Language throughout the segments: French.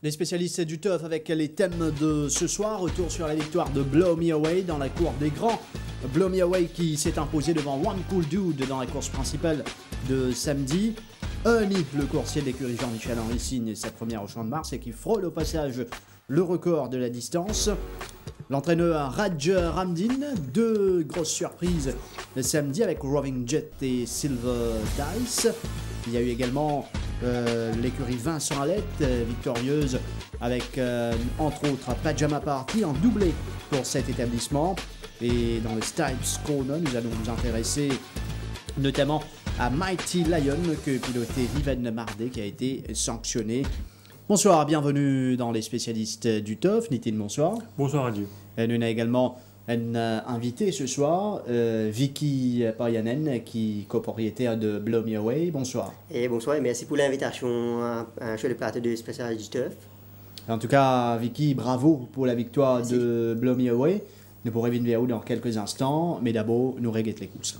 Les spécialistes du TUF avec les thèmes de ce soir. Retour sur la victoire de Blow Me Away dans la cour des grands. Blow Me Away qui s'est imposé devant One Cool Dude dans la course principale de samedi. Honey, le coursier de l'écurie Jean-Michel Henry, signe sa première au Champ de Mars et qui frôle au passage le record de la distance. L'entraîneur Raj Ramdin, deux grosses surprises le samedi avec Roving Jet et Silver Dice. Il y a eu également l'écurie Vincent Alette, victorieuse avec entre autres Pajama Party en doublé pour cet établissement. Et dans le Stipes Corner, nous allons nous intéresser notamment à Mighty Lion que pilotait Viven Mardé qui a été sanctionné. Bonsoir, bienvenue dans les spécialistes du TUF. Nitin, bonsoir. Bonsoir, adieu. Et nous avons également un invité ce soir, Vicky Parianen, qui est copropriétaire de Blow Me Away. Bonsoir. Et bonsoir et merci pour l'invitation sur le plateau de spécialistes du TUF. En tout cas, Vicky, bravo pour la victoire merci. De Blow Me Away. Nous pourrons revenir dans quelques instants, mais d'abord, nous reguettons les courses.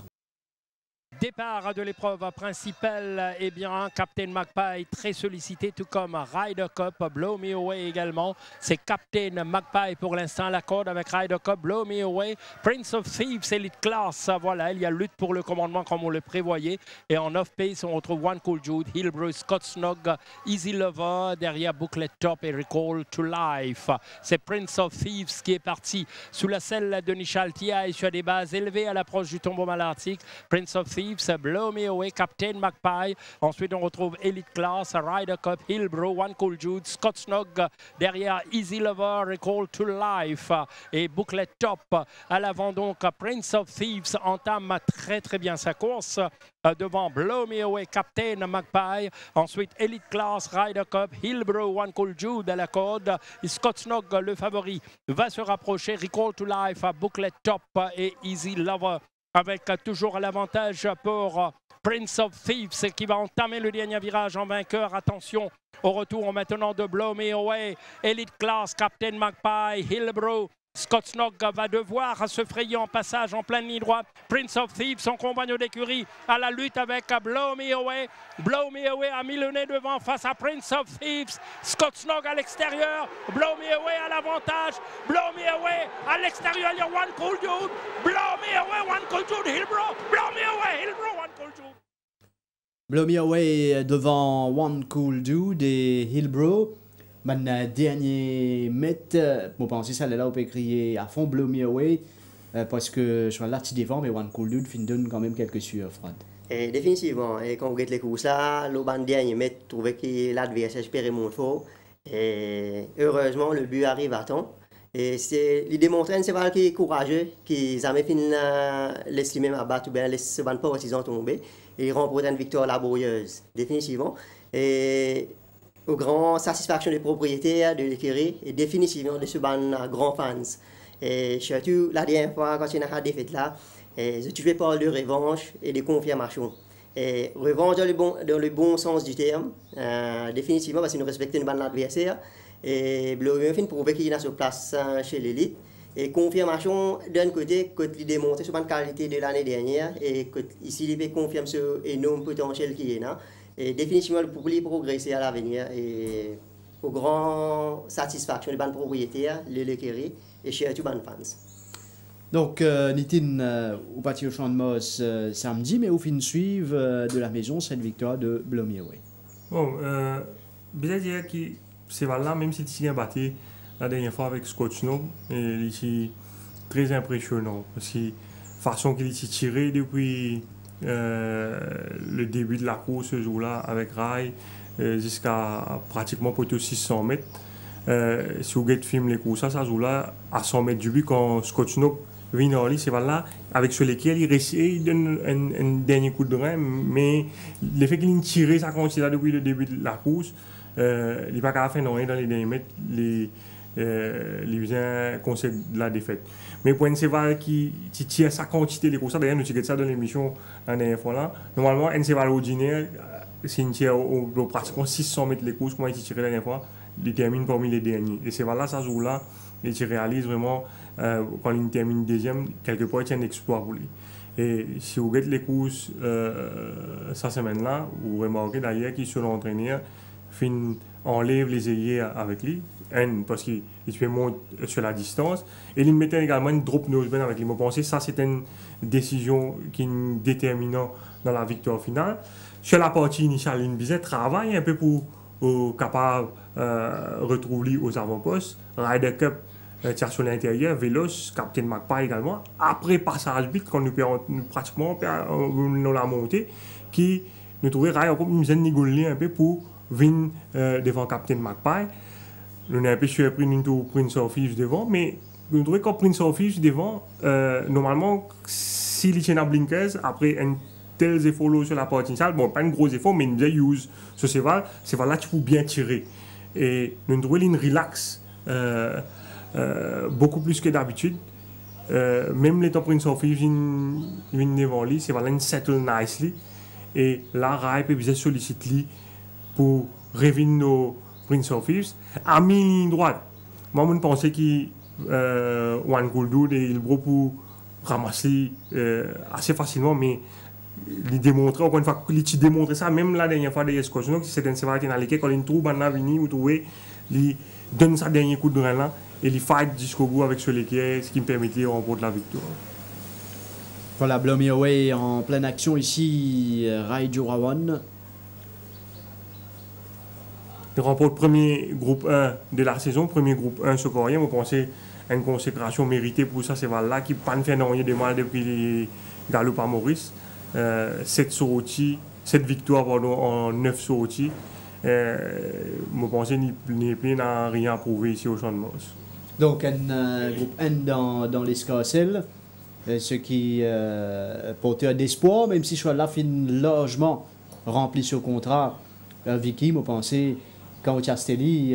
Départ de l'épreuve principale, eh bien, Captain Magpie très sollicité, tout comme Ryder Cup, Blow Me Away également. C'est Captain Magpie pour l'instant à la corde avec Ryder Cup, Blow Me Away, Prince of Thieves, Elite Class. Voilà, il y a lutte pour le commandement comme on le prévoyait. Et en off-pace, on retrouve One Cool Dude, Hillbrow, Scott Snog, Easy Lover, derrière Booklet Top et Recall to Life. C'est Prince of Thieves qui est parti sous la selle de Nichaltia et sur des bases élevées à l'approche du tombeau malartique. Prince of Thieves, Blow Me Away, Captain Magpie. Ensuite, on retrouve Elite Class, Ryder Cup, Hillbrow, One Cool Dude, Scott Snog. Derrière, Easy Lover, Recall to Life et Booklet Top. À l'avant, donc, Prince of Thieves entame très bien sa course. Devant Blow Me Away, Captain Magpie. Ensuite, Elite Class, Ryder Cup, Hillbrow, One Cool Dude à la corde. Scott Snog, le favori, va se rapprocher. Recall to Life, Booklet Top et Easy Lover. Avec toujours l'avantage pour Prince of Thieves qui va entamer le dernier virage en vainqueur. Attention au retour maintenant de Blow Me Away. Elite Class, Captain Magpie, Hillbrow. Scott Snog va devoir se frayer en passage en pleine ligne droite. Prince of Thieves, son compagnon d'écurie, à la lutte avec Blow Me Away. Blow Me Away a mis le nez devant face à Prince of Thieves. Scott Snog à l'extérieur. Blow Me Away à l'avantage. Blow Me Away à l'extérieur. Il y a One Cool Dude. Blow Me Away, One Cool Dude, Hillbrow. Blow Me Away, Hillbrow, One Cool Dude. Blow Me Away devant One Cool Dude et Hillbrow. Mon dernier mètre, bon, penser ça, là, on peut crier à fond Blow Me Away, parce que sur l'artiste devant, mais One Cool Dude donne quand même quelques sueurs froides. Et définitivement, et quand vous regardez les courses là, le dernier mètre, trouvait que l'adversaire espérait monter fort. Et heureusement, le but arrive à temps. Et c'est il démontre un cheval qui est courageux, qui n'a jamais fini laisser même abattre ou bien laisser ses partisans tomber. Et il remporte une victoire laborieuse, définitivement. Et aux grandes satisfactions des propriétaires de l'écurie et définitivement de ce grands fans. Et surtout, la dernière fois, quand il y a eu défaite là, je tuais par de revanche et de confirmation. Et revanche dans le bon sens du terme, définitivement parce que nous respectons une bande adversaire. Et Blow Me Away prouver qu'il a sa place chez l'élite. Et confirmation d'un côté, que il démontre sur la qualité de l'année dernière et que ici il confirme ce énorme potentiel qui est là. Et définitivement, pour progresser à l'avenir et aux grandes satisfactions des bandes propriétaires, les l'écurie et chez tous les fans. Donc, Nitin, au parti au Champ de Mars samedi, mais au fin suivre de la maison cette victoire de Blow Me Away. Bon, bien dire que c'est là, même si tu as battu la dernière fois avec Scott Snog, c'est très impressionnant. Parce que la façon qu'il s'est tiré depuis le début de la course ce jour-là avec Rai jusqu'à pratiquement pour 600 mètres. Si vous regardez film les courses, ça joue-là à 100 mètres du but quand Scott Snog vient en ligne, c'est là avec sur lesquels il donne un dernier coup de rein, mais le fait qu'il ait tiré sa quantité depuis le début de la course, il n'est pas qu'à faire dans les derniers mètres, les conseils de la défaite. Mais pour un cheval qui tire sa quantité de courses, d'ailleurs nous tirons ça dans l'émission la dernière fois là, normalement un cheval ordinaire, c'est une tire pratiquement 600 mètres les courses, comment il tiré la dernière fois, il termine parmi les derniers. Et ce cheval là, ça joue là, il réalise vraiment, quand il termine deuxième, quelque part il y a un exploit pour lui. Et si vous regardez les courses cette semaine là, vous remarquez d'ailleurs qu'il se l'entraîneur fin enlève les ailiers avec lui, parce qu'il monte sur la distance, et il mettait également une drop noseband avec lui. Je pense que ça, c'est une décision qui est déterminante dans la victoire finale. Sur la partie initiale, Bizet travaille un peu pour capable retrouver aux avant-postes. Ryder Cup tire sur l'intérieur, Veloz, Captain Magpie également. Après passage vite, quand nous pratiquement dans la montée, qui nous trouvait Ryder Cup nous a négocié un peu pour venir devant Captain Magpie. Nous avons un peu surpris nous Prince of Thieves devant, mais nous trouvons que Prince of Thieves devant, normalement, s'il y a un blinkers, après un tel effort sur la partie initiale, bon, pas un gros effort, mais nous avons use ce cheval là, tu peux bien tirer. Et nous trouvons une relax beaucoup plus que d'habitude. Même les temps Prince of Thieves viennent devant lui, c'est voilà, une settle nicely. Et là, Rai peut bien solliciter lui pour revenir nos Prince of Thieves. À mi-ligne droite, moi, je pensais qu'il One Cool Dude et il bro pour ramasser assez facilement, mais il démontrait, encore une fois, il démontrait ça, même la dernière fois des escortions, c'est un cheval qui est dans lequel, quand il trouve un avenir, vous trouvez, il donne sa dernier coup de rein là, et il fight jusqu'au bout avec ce lequel, ce qui me permettait de remporter la victoire. Voilà, Blow Me Away en pleine action ici, Rai Jurawan. Il remporte le premier groupe 1 de la saison, premier groupe 1 secourien. Vous pensez à une consécration méritée pour ça, c'est là qui n'a pas fait rien de mal depuis les Galop à Maurice. 7 victoires en 9 sorties. Je pense qu'il n'a rien à prouver ici au Champ de Mars. Donc, un groupe N dans l'escarcelle, ce qui portait d'espoir, même si soit là fin largement rempli ce contrat. Vicky, je pensais, quand Castelli,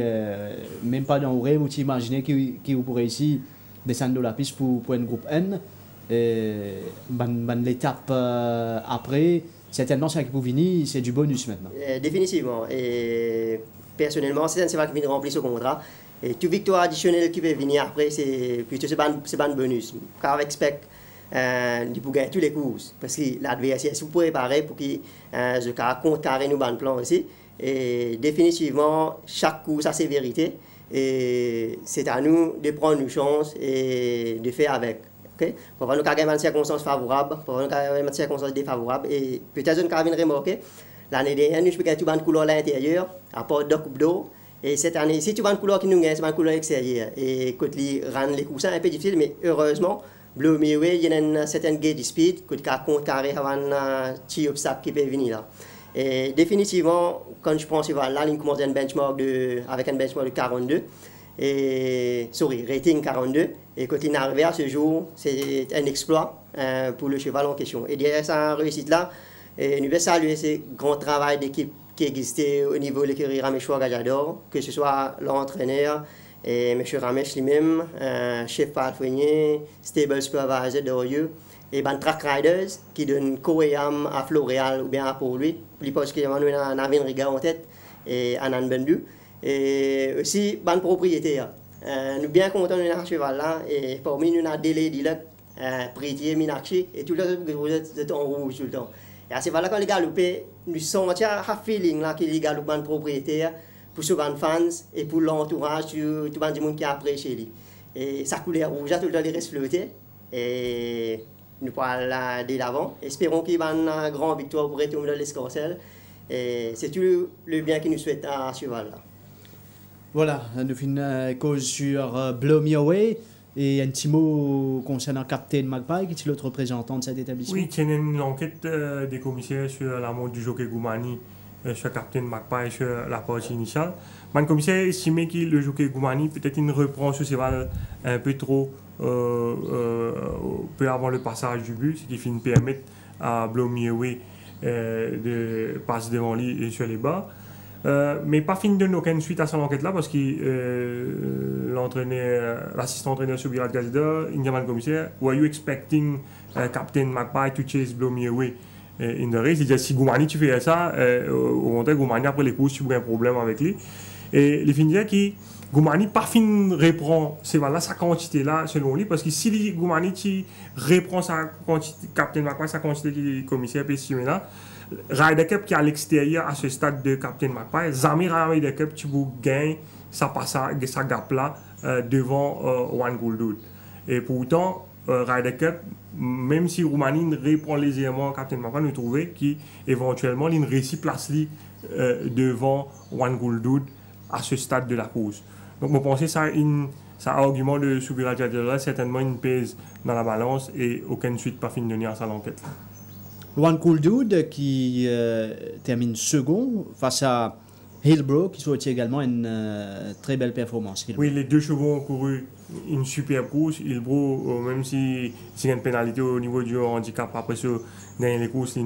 même pas dans le rêve, vous imaginez qu'il pourrait ici descendre de la piste pour un groupe N. L'étape après, certainement, c'est pour Vini, c'est du bonus maintenant. Définitivement. Et personnellement, c'est un cheval qui vient de remplir ce contrat. Et toute victoire additionnelle qui peut venir après, c'est plutôt un bonus. Car avec Spec, il peut gagner tous les courses. Parce que l'adversaire, si vous pouvez préparer pour qu'il contrecarrer nos bandes plans aussi. Et définitivement, chaque course a ses vérités. Et c'est à nous de prendre une chance et de faire avec. Okay? Pour avoir une circonstance favorable, pour avoir une circonstance défavorable. Et peut-être une carabine remarquée. L'année dernière, nous avons gagné une couleur à l'intérieur, à part 2 coupes d'eau. Et cette année, si tu as une couleur qui nous gagne, c'est une couleur extérieure. Et quand il rend les coups, c'est un peu difficile, mais heureusement, Blow Me Away, il y a une certaine gauge de speed, quand il a contrecarré un petit obstacle qui peut venir là. Et définitivement, quand je prends ce là, il commence avec un benchmark de 42. Rating 42. Et quand il est arrivé à ce jour, c'est un exploit pour le cheval en question. Et derrière sa réussite-là, nous voulons saluer ce grand travail d'équipe qui existait au niveau de l'écurie Ramechois Gajador, que ce soit l'entraîneur, et M. Ramesh lui-même, chef palefrenier, stable supervisor d'Orieux, et ben track riders qui donnent Koyam à Floréal ou bien à Port-Louis, plus particulièrement nous avons Navin Riga en tête et Anan Bendu, et aussi ben propriétaire. Nous sommes bien contents de ce cheval là, et parmi nous avons Délé Dilek, Pritier, Minakchi, et tout le reste de en rouge tout le temps. Et à ce moment-là, quand il galopait, nous sentons un feeling là qu'il galope en propriétaire pour ceux les fans et pour l'entourage, tout le monde qui a apprécié lui. Et sa couleur rouge a tout le temps reste flotter. Et nous parlons dès l'avant. Espérons qu'il va une grande victoire pour retourner dans l'escarcelle. Et c'est tout le bien qu'il nous souhaite à ce cheval-là. Voilà, nous finissons une cause sur Blow Me Away. Et un petit mot concernant Captain Magpie, qui est l'autre représentant de cet établissement. Oui, il y a une enquête des commissaires sur la montre du jockey Goumani, sur Captain Magpie, sur la partie initiale. Le commissaire estimait que le jockey Goumani, peut-être il reprend ce cheval un peu trop peu avant le passage du but, ce qui finit permettre à Blow Me Away de passer devant lui et sur les bas. Mais pas fini de donner aucune suite à cette enquête-là parce que l'assistant entraîneur sur Birat Gazida, il y a un commissaire, were you expecting Captain Magpie to chase Blow Me Away in the race? Il dit si Goumani tu fais ça, au contraire Goumani après les courses tu as un problème avec lui. Et il finit que Goumani pas fin reprend sa quantité là selon lui parce que si Goumani tu reprend sa quantité, Captain Magpie sa quantité que le commissaire peut estimer là, Ryder Cup qui est à l'extérieur à ce stade de Captain McPie, jamais Ryder Cup tu vous gagnes ça gap là devant One Cool Dude. Et pourtant Ryder Cup, même si Roumanie reprend légèrement Captain McPie, nous trouvons qu'éventuellement il réussit place devant One Cool Dude à ce stade de la course. Donc je pense que ça argument de Subiraj Jadjalal certainement une pèse dans la balance et aucune suite pas fini de donner à sa enquête. One Cool Dude qui termine second face à Hillbrow qui souhaite également une très belle performance. Oui, les deux chevaux ont couru une super course. Hillbrow, même s'il y a une pénalité au niveau du handicap après ça, dans les courses, il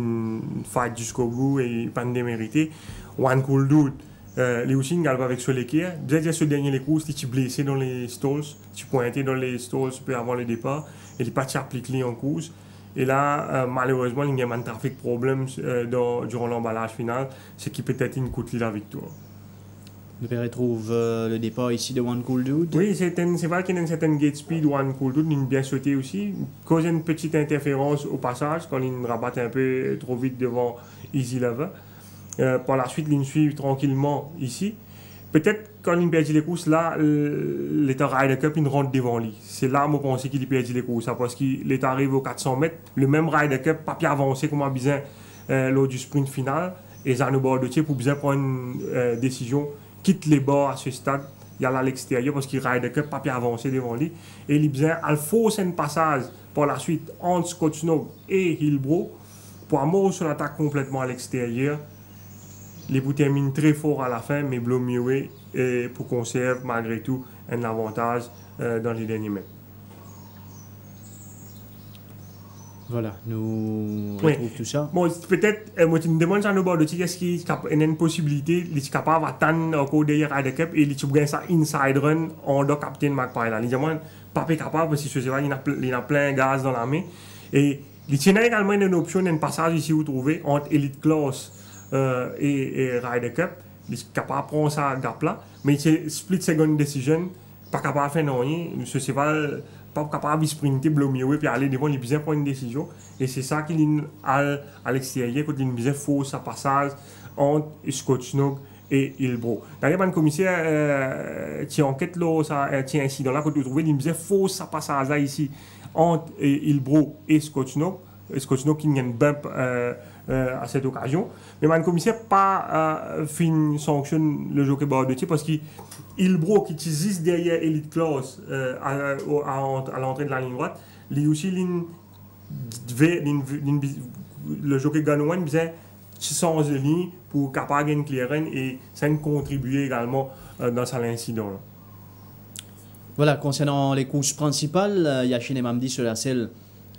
fight jusqu'au bout et pas de démérité. One Cool Dude, les aussi une galbe avec Solekier. Déjà ce dernier les courses, il est blessé dans les stalls, il est pointé dans les stalls peu avant le départ, et il n'est pas appliqué en course. Et là, malheureusement, il y a un trafic problème durant l'emballage final, ce qui peut-être une coûte la victoire. Nous retrouve le départ ici de One Cool Dude. Oui, c'est vrai qu'il y a une certaine gate speed, One Cool Dude, il bien sauté aussi. Cause une petite interférence au passage, quand il rabatte un peu trop vite devant Easy Lover. Par la suite, il suit tranquillement ici. Peut-être quand il perd les courses, là, l'État Ryder Cup, il rentre devant lui. C'est là où je pense qu'il perd les courses. Parce que l'État arrive aux 400 mètres, le même Ryder Cup, pas bien avancé comme on besoin lors du sprint final. Et Zano Bordotier, pour bien prendre une décision, quitte les bords à ce stade, il y a là à l'extérieur parce qu'il Ryder Cup, pas bien avancé devant lui. Et il besoin, il faut un passage par la suite entre Scott Snow et Hillbrow pour avoir sur l'attaque complètement à l'extérieur. Les bouts terminent très fort à la fin, mais Blow Me Away pour conserve malgré tout un avantage dans les derniers mètres. Voilà, nous retrouvons tout ça. Bon, peut-être, moi, tu me demandes à nous de dire est-ce qu'il y a une possibilité, il est capable d'attendre encore derrière Ryder Cup et il a ça inside run en dos Captain McPie. Il dit pas capable parce que il a plein de gaz dans la main. Et il tient également une option, un passage ici vous trouvez entre Elite Class et Ryder Cup. Il est capable de prendre ça gap là, mais c'est split second decision, pas capable de faire rien. Ce cheval pas capable de sprinter, Blow Me Away, puis aller devant, il a besoin de prendre une décision. Et c'est ça qu'il a à l'extérieur, quand il a besoin de faire sa passage entre Scott Snow et Hillbrow. D'ailleurs, le commissaire qui enquête cet incident-là, quand vous trouvez, il a besoin de faire sa passage là ici entre Hillbrow et Scott Snow. Scott Snow qui a une bump à cette occasion. Mais le commissaire n'a pas sanctionne le jockey Bordotier parce que Hillbrow qui utilise derrière Elite Class à l'entrée de la ligne droite, lui aussi le jockey Ganoan besoin de de ligne pour capable de clearance et ça a contribué également dans cet incident. Voilà, concernant les courses principales, Yachin et Mamdi sur la selle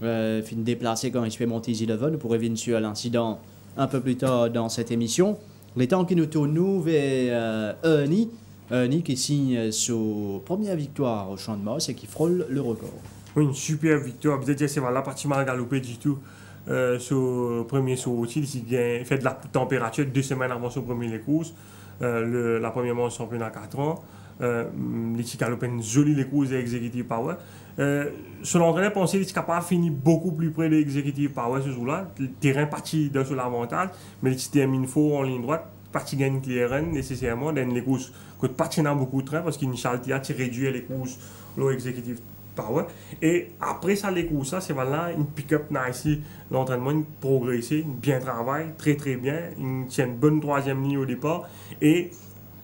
fin déplacé quand il se fait monter Easy Level. Nous pourrons revenir sur l'incident un peu plus tard dans cette émission. Les temps qui nous tournent vers Ernie qui signe sa première victoire au Champ de Mars et qui frôle le record. Oui, une super victoire. Peut-être que c'est là, pas mal galopé du tout. Son premier saut il fait de la température 2 semaines avant son premier course. La première manche championnat à 4 ans. Il a galopé une jolie course d'Executive Power. Son entraîneur pensait qu'il était capable de finir beaucoup plus près de l'Executive Power ce jour-là. Le terrain parti dans son avantage, mais il termine fort en ligne droite. Parti gagne clearance nécessairement dans les courses que parti n'a beaucoup de train parce qu'il a réduit les courses l'Executive Power. Et après ça, les courses, c'est voilà, une pick-up ici, l'entraînement, une progressé, bien travail, très très bien. Il tient une bonne troisième ligne au départ. Et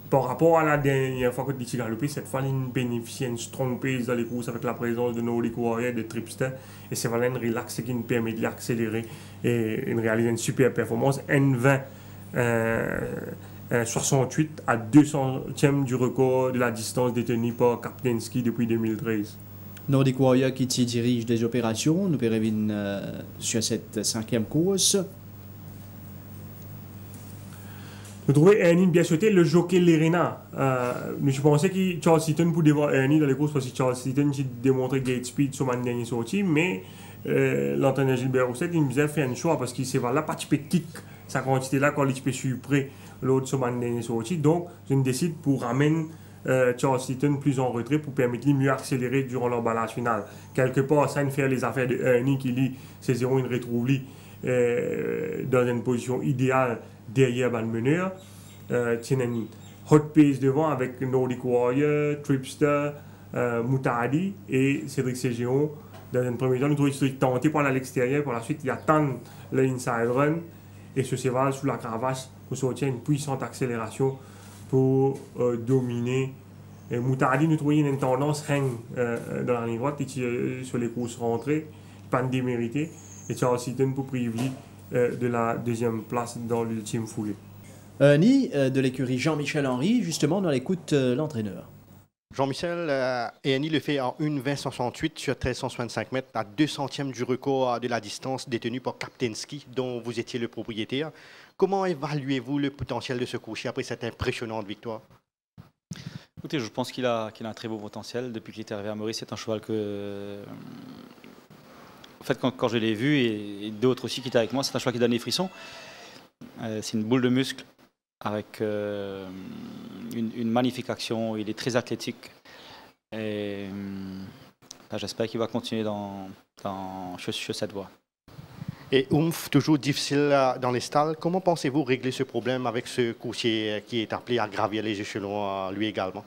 par rapport à la dernière fois que il a galopé, cette fois, il bénéficie d'une strong pace dans les courses avec la présence de Nordic Warrior et de Tripster. Et c'est voilà une relax qui nous permet de l'accélérer et de réaliser une super performance. N20 68 à 200e du record de la distance détenue par Kaplinski depuis 2013. Nordic Warrior qui dirige des opérations, nous revenir sur cette 5e course. Vous trouvez Ernie bien sauté, le jockey Lerena. Mais je pensais que Charles Seaton pouvait voir Ernie dans les courses parce que Charles Seaton a démontré gate speed sur ma dernière sortie, mais l'entraîneur Gilbert Rousset il me disait faire un choix parce qu'il s'est là, pas de kick sa quantité là quand il peut suivre près l'autre sur ma dernière sortie. Donc je me décide pour ramener Charles Seaton plus en retrait pour permettre de mieux accélérer durant l'emballage final. Quelque part, ça ne fait les affaires de Ernie qui lit ses zéros, il retrouve lui dans une position idéale derrière le meneur. Tient une hot pace devant avec Nordic Warrior, Tripster, Moutadi et Cédric Ségion. Dans un premier temps, nous avons tenté par l'extérieur, par la suite, il attend le inside run et ce cheval sous la cravache pour sortir une puissante accélération pour dominer. Moutadi, nous trouvons une tendance dans la ligne droite et sur les courses rentrées, pas de démérité, et Charles Seaton pour privilégier de la deuxième place dans l'ultime foulée. Ni de l'écurie Jean-Michel Henry, justement, dans l'écoute l'entraîneur. Jean-Michel, Ernie le fait en 1:20:68 sur 1365 mètres, à 2/100e du record de la distance détenu par Kaptensky, dont vous étiez le propriétaire. Comment évaluez-vous le potentiel de ce cocher après cette impressionnante victoire? Écoutez, je pense qu'il a un très beau potentiel. Depuis qu'il est arrivé à Maurice, c'est un cheval que... En fait, quand je l'ai vu, et d'autres aussi qui étaient avec moi, c'est un cheval qui donne des frissons. C'est une boule de muscle avec une magnifique action. Il est très athlétique. Et j'espère qu'il va continuer sur cette voie. Et Oomph, toujours difficile dans les stalles. Comment pensez-vous régler ce problème avec ce coursier qui est appelé à gravir les échelons lui également?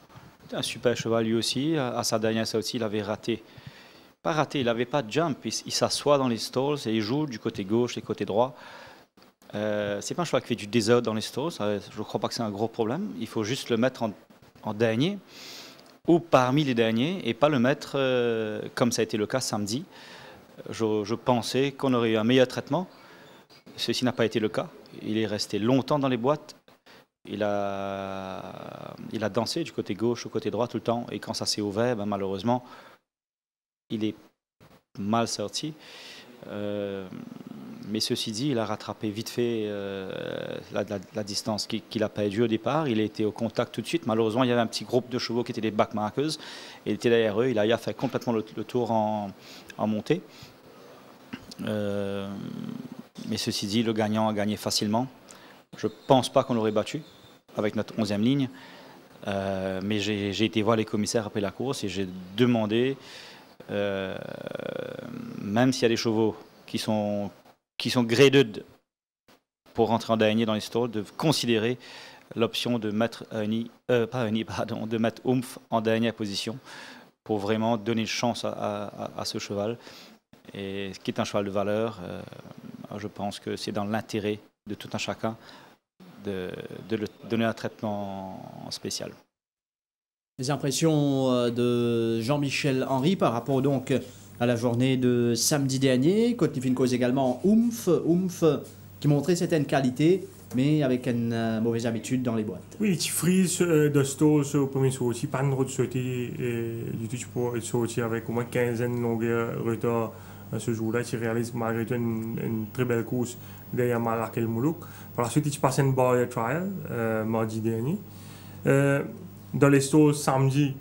C'est un super cheval lui aussi. À sa dernière sortie, il avait raté. Pas raté, il n'avait pas de jump. Il s'assoit dans les stalls et il joue du côté gauche et côté droit. C'est pas un cheval qui fait du désordre dans les stalls. Je ne crois pas que c'est un gros problème. Il faut juste le mettre en dernier ou parmi les derniers et pas le mettre comme ça a été le cas samedi. Je pensais qu'on aurait eu un meilleur traitement. Ceci n'a pas été le cas. Il est resté longtemps dans les boîtes. Il a dansé du côté gauche au côté droit tout le temps. Et quand ça s'est ouvert, malheureusement, il est mal sorti. Mais ceci dit, il a rattrapé vite fait la distance qu'il a perdue au départ. Il a été au contact tout de suite. Malheureusement, il y avait un petit groupe de chevaux qui étaient des backmarkers. Il était derrière eux. Il a fait complètement le tour en montée. Mais ceci dit, le gagnant a gagné facilement. Je ne pense pas qu'on l'aurait battu avec notre 11e ligne. Mais j'ai été voir les commissaires après la course et j'ai demandé, même s'il y a des chevaux qui sont graded pour rentrer en dernier dans les stalls, de considérer l'option de mettre de mettre Oomph en dernière position pour vraiment donner une chance à ce cheval. Et ce qui est un cheval de valeur, je pense que c'est dans l'intérêt de tout un chacun de lui donner un traitement spécial. Les impressions de Jean-Michel Henry par rapport donc à la journée de samedi dernier. Côte cause également Oomph qui montrait certaines qualités, mais avec une mauvaise habitude dans les boîtes. Oui, tu frises de stalls au premier saut aussi, pas de route sauter du tout, tu peux sortir avec au moins 15 de longueur retard ce jour-là. Tu réalises malgré tout une très belle course derrière Malak et le Moulouk. Par la suite, tu passes une barrière trial mardi dernier. Dans les stalls samedi,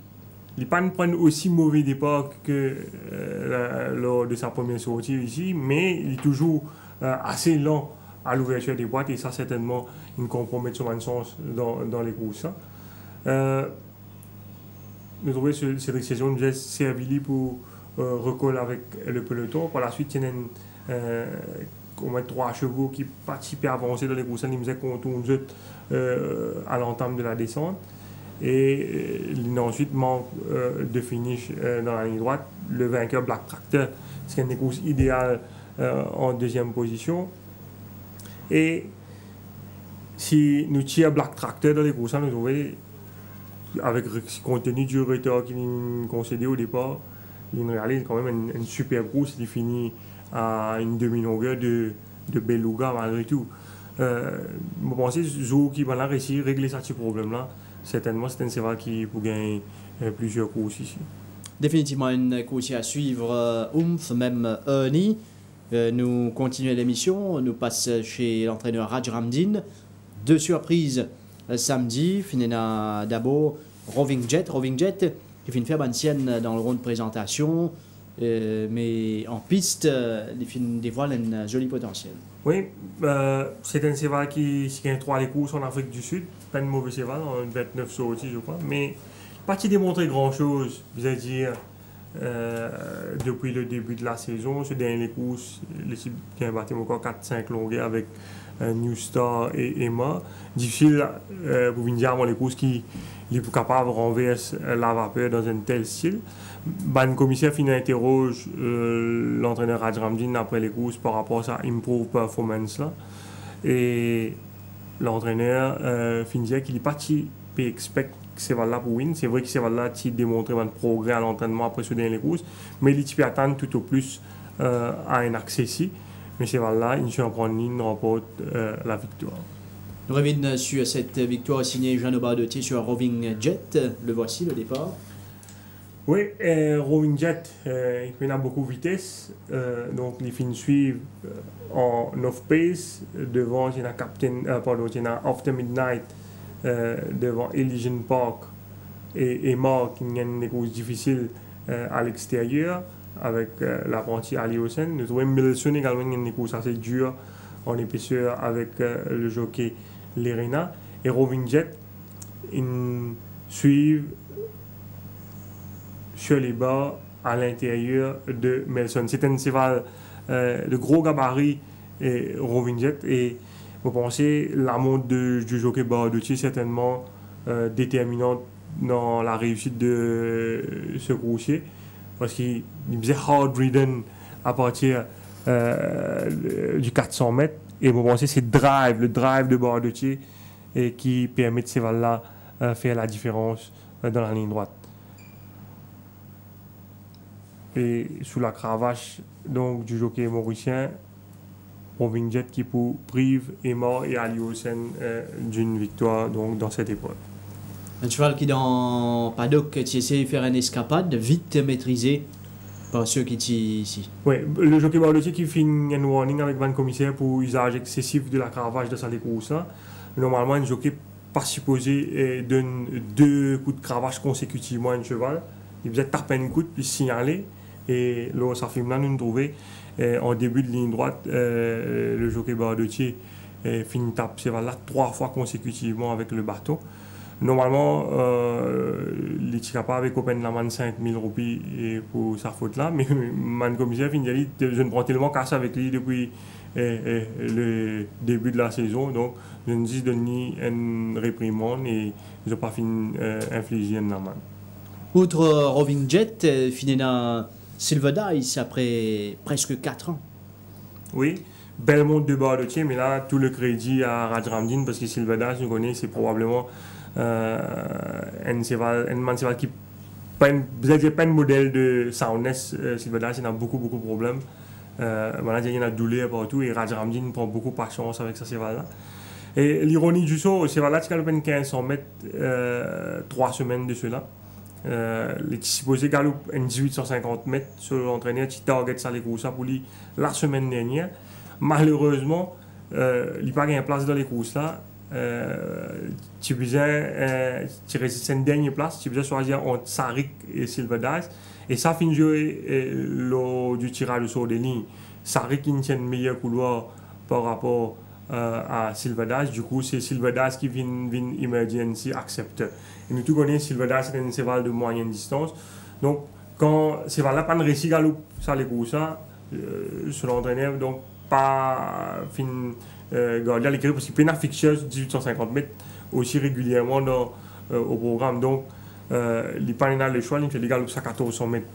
il ne prend aussi mauvais départ que lors de sa première sortie ici, mais il est toujours assez lent à l'ouverture des boîtes et ça certainement une compromettation de sens dans les courses. Nous trouvons que cette saison nous a servi pour recoller avec le peloton. Par la suite, il y a au moins 3 chevaux qui participaient à avancer dans les courses. Ils nous ont contourné à l'entame de la descente. Et il a ensuite manque de finish dans la ligne droite. Le vainqueur Black Tractor, c'est une course idéale en deuxième position. Et si nous tirons Black Tractor dans les courses, nous trouvons, avec compte tenu du retard qu'il nous concédé au départ, il réalise quand même une super course. Il finit à une demi-longueur de Beluga malgré tout. Je pense que Zou qui va réussir à régler ce petit problème-là. Certainement, c'est un cheval qui peut gagner plusieurs courses ici. Définitivement une course à suivre, Oomph, même Ernie. Nous continuons l'émission, nous passons chez l'entraîneur Raj Ramdin. 2 surprises samedi, Finena d'abord Roving Jet qui fait une faible ancienne dans le rond de présentation, mais en piste, il dévoile un joli potentiel. Oui, c'est un cheval qui gagne 3 courses en Afrique du Sud, pas de mauvais cheval, en 29 sorties je crois, mais pas qui démontrer grand chose, c'est-à-dire depuis le début de la saison. Ce dernier course, l'équipe qui a battu encore 4-5 longueurs avec New Star et Emma. Difficile pour venir dire avant les courses qui est capable de renverser la vapeur dans un tel style. Le commissaire finit interroge l'entraîneur Rajramdin après les courses par rapport à sa improve performance là. Et l'entraîneur finit dire qu'il n'est pas si expect que c'est là pour win. C'est vrai que c'est là qui démontre un progrès à l'entraînement après ce dernier course, mais il peut attendre tout au plus à un accès ici. Mais c'est là, il se prend ligne, remporte la victoire. Nous revenons sur cette victoire signée Jean Bardotier sur Roving Jet. Le voici, le départ. Oui, Roving Jet, il a beaucoup de vitesse. Donc, les fins suivent en off-pace. Devant, il y a After Midnight devant Elysian Park et Mark, qui a une course difficile à l'extérieur avec l'apprenti Ali Hossein. Nous trouvons Milson également une course assez dure en épaisseur avec le jockey Lerena. Et Roving Jet, ils suivent sur les bas à l'intérieur de Melson. C'est un cheval de gros gabarit, Roving Jet, et vous pensez la montre du jockey Bardotier certainement déterminante dans la réussite de ce coursier, parce qu'il faisait hard ridden à partir du 400 mètres, et vous pensez c'est le drive de Bardotier et qui permet de ces cheval-là faire la différence dans la ligne droite. Et sous la cravache donc, du jockey mauricien, Roving Jet qui prive Emma et Ali Hossein d'une victoire donc, dans cette épreuve. Un cheval qui dans paddock essaie de faire une escapade vite maîtrisée par ceux qui sont ici. Oui, le jockey Bardotier qui fait un warning avec le commissaire pour usage excessif de la cravache de sa course. Normalement, un jockey pas supposé donne 2 coups de cravache consécutivement à un cheval. Il faisait taper un coup puis signaler. Et là, ça fait nous trouver en début de ligne droite, le jockey Bardotier finit taper ce cheval-là 3 fois consécutivement avec le bateau. Normalement, il est capable avec Open la 5 000 roupies pour sa faute là, mais le commissaire finit je ne prends tellement casse avec lui depuis le début de la saison, donc je ne dis de ni une réprimande et je n'ai pas fini infliger une amende. Outre Roving Jet, fini dans Silver Dice après presque 4 ans. Oui, belle montre de Bardotier, mais là, tout le crédit à Rajramdin, parce que Silver Dice, nous connaissons, c'est probablement un cheval qui n'a pas un modèle de soundness. Silver Dice, il a beaucoup de problèmes. Voilà, il y a une douleur partout et Rajramdin prend beaucoup de patience avec ce cheval-là. Et l'ironie du sort, ce cheval-là, c'est qu'il a 1500 mètres, 3 semaines de cela. Les supposés galop en 1850 mètres sur l'entraîneur qui target ça les courses pour lui la semaine dernière. Malheureusement, il n'a pas gagné place dans les courses là. Tu restes une dernière place, tu besoin choisir entre Sarik et Silver Dice. Et ça finit jouer lors du tirage au sort des lignes. Sarik qui tient le meilleur couloir par rapport à Silver Dice. Du coup, c'est Silver Dice qui vient emergency accepter. Et nous tous connaissons Silver Dice, c'est un cheval de moyenne distance. Donc, quand ce cheval-là pas de réussi galop, ça les courses, sur l'entraîneur, donc pas fin garder à l'équipe parce qu'il peut y fixer 1850 mètres aussi régulièrement au programme. Donc, il pas le choix, il fait des galops à 1400 mètres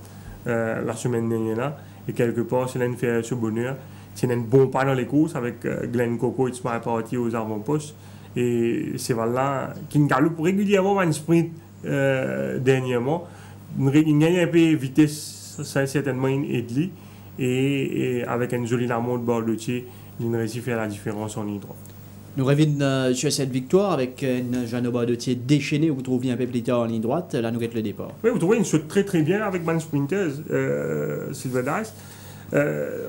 la semaine dernière là. Et quelque part, c'est là qu'il fait ce bonheur. C'est un bon pas dans les courses avec Glenn Coco et Smart Party aux avant-postes. Et c'est là qui galope régulièrement un sprint dernièrement. Il gagne un peu de vitesse, ça certainement aide. Et avec une jolie montre de Bardotier, il réussit à faire la différence en ligne droite. Nous revenons sur cette victoire avec une Jean Bardotier déchaîné, vous trouvez un peu plus tard en ligne droite. Là, nous guette le départ. Oui, vous trouvez une saute très bien avec Man Sprinters, Silver Dice.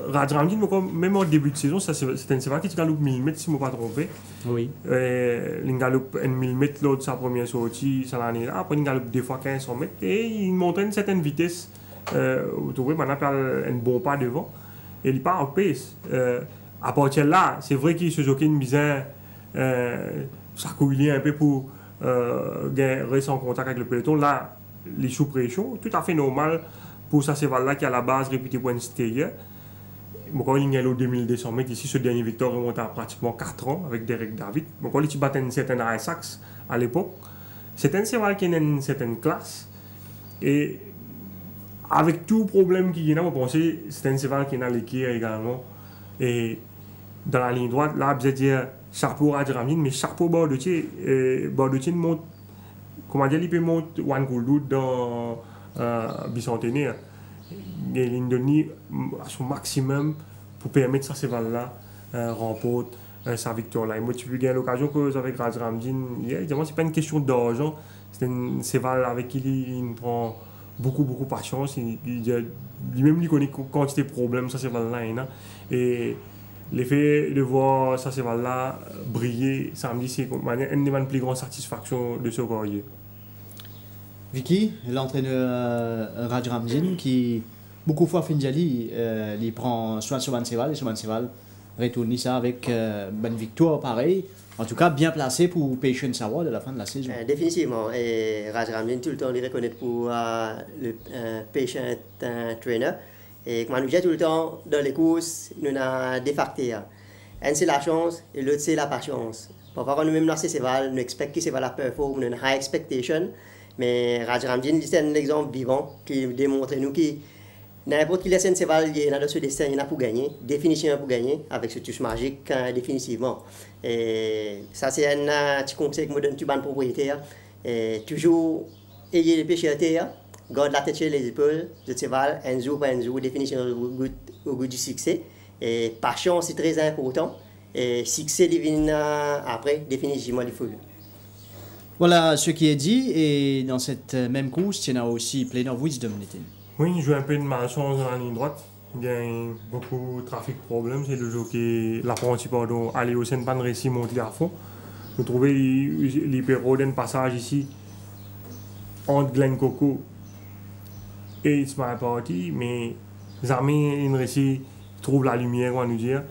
Rajramdin, même au début de saison, c'est un cheval qui galope 1000 mètres, si je ne me pas trompé. Oui. Il galope 1000 mètres lors de sa première sortie, ça l'année là. Après, il galope des fois 1500 mètres et il montre une certaine vitesse. Vous trouvez, maintenant, il a un bon pas devant et il part en pace. À partir de là, c'est vrai qu'il se joue une misère, ça couille un peu pour rester en contact avec le peloton. Là, les sous-pression, tout à fait normal pour ça, c'est là qui à la base réputé pour une stérieur. Bon, il y a le 2200 mètres ici, ce dernier victoire remonte à pratiquement 4 ans avec Derek David. Bon, il a battu une certaine Isaacs à l'époque. C'est un cheval qui a une certaine classe. Et avec tout problème qu'il y a, on pense que c'est un cheval qui est dans l'équerre également. Et dans la ligne droite, là, je veux dire, chapeau Radramine, mais chapeau Bordeaux monte, comment dire, il peut monter One Cool Dude dans Bicentenaire. Il y a une ligne de ligne à son maximum pour permettre à ce cheval-là remporte sa victoire là. Et moi, tu peux gagner l'occasion que avec Raj Ramdin, évidemment, c'est pas une question d'argent, c'est un cheval avec qui il prend beaucoup de patience. Lui-même, il connaît quantité de problèmes, ça cheval-là. Et l'effet de voir ça cheval-là briller samedi, c'est une des plus grandes satisfactions de ce carrière. Vicky, l'entraîneur Raj Ramdin, qui beaucoup de fois Finjali, il prend soit sur Banseval et sur Banseval retourne ça avec bonne victoire pareil. En tout cas, bien placé pour Patience Award à la fin de la saison. Définitivement. Et Raj Ramdin, tout le temps, il reconnaît pour le patient trainer. Et comme nous disons tout le temps, dans les courses, nous avons des facteurs. Un, c'est la chance et l'autre, c'est la patience. Parfois, quand nous même lancez ces vals, nous expectons que ces vals performent, nous avons une high expectation. Mais Raj Ramdin, c'est un exemple vivant qui démontre nous que n'importe qui laisse un cheval, il y a dans ce destin, il y en a pour gagner, définitivement pour gagner, avec ce touche magique, définitivement. Et ça, c'est un petit conseil que je donne à tout propriétaire. Toujours ayez les péchés à terre, garde la tête sur les épaules, le cheval, un jour par un jour, définitivement au goût du succès. Et patience, c'est très important. Et succès divine après, définitivement, il faut. Voilà ce qui est dit. Et dans cette même course, il y en a aussi Plain of Wisdom, Nathan. Oui, il joue un peu de malchance dans la ligne droite. Il y a beaucoup de trafic problème. C'est le jockey, l'apprenti, pardon, aller au sein de Pan Récit monter à fond. Vous trouvez les perros d'un passage ici entre Glen Coco et It's My Party, mais jamais une récit trouve la lumière, on va nous dire.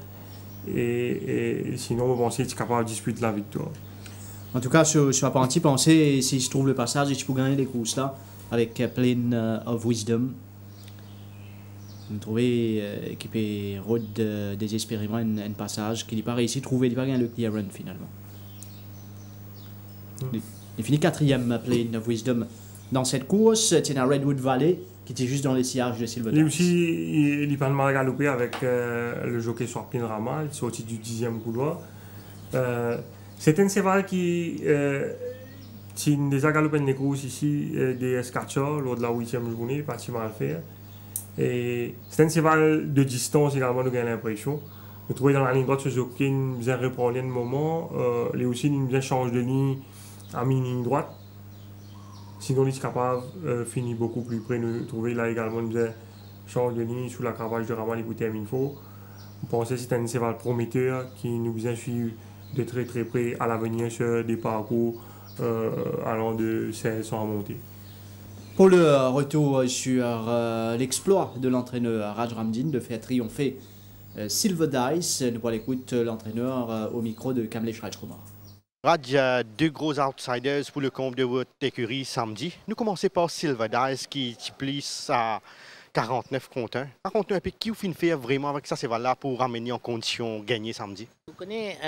Et sinon, on pense qu'il est capable de disputer la victoire. En tout cas, sur Apprenti, pensez s'il se trouve le passage, et tu peux gagner les courses là. Avec Plain of Wisdom. Vous trouvez équipé Road désespérément un passage qu'il n'a pas réussi à trouver, il n'a pas gagné le clear run finalement. Il finit 4e Plain of Wisdom dans cette course. Il y a Redwood Valley qui était juste dans les sillages de Silver Dice. Lui aussi, il pas mal galopé avec le jockey Swarpin Rama, il est sorti du 10e couloir. C'est un cheval qui. Si on a déjà galopé une course ici, des Escatchers, lors de la 8e journée, pas si mal faire. Et c'est un cheval de distance également, nous avons l'impression. Nous trouvons dans la ligne droite ce jockey, nous vient reprendre un moment. Lui aussi, nous vient changer de ligne à mi-ligne droite. Sinon, il est capable de finir beaucoup plus près. Nous trouvons là également, nous vient changer de ligne sous la cravache de Ramal et termine faux. On pensait que c'est un cheval prometteur qui nous vient suivre de très près à l'avenir sur des parcours. Allant de 500 à monter. Pour le retour sur l'exploit de l'entraîneur Raj Ramdin de faire triompher Silver Dice, nous pourrons écouter l'entraîneur au micro de Kamlesh Rajkumar. Raj, deux gros outsiders pour le compte de votre écurie samedi. Nous commençons par Silver Dice qui plisse à 49 contre 1. Raconte-nous un peu qui vous finit faire vraiment avec ça, c'est là pour ramener en condition gagner samedi. Vous connaissez,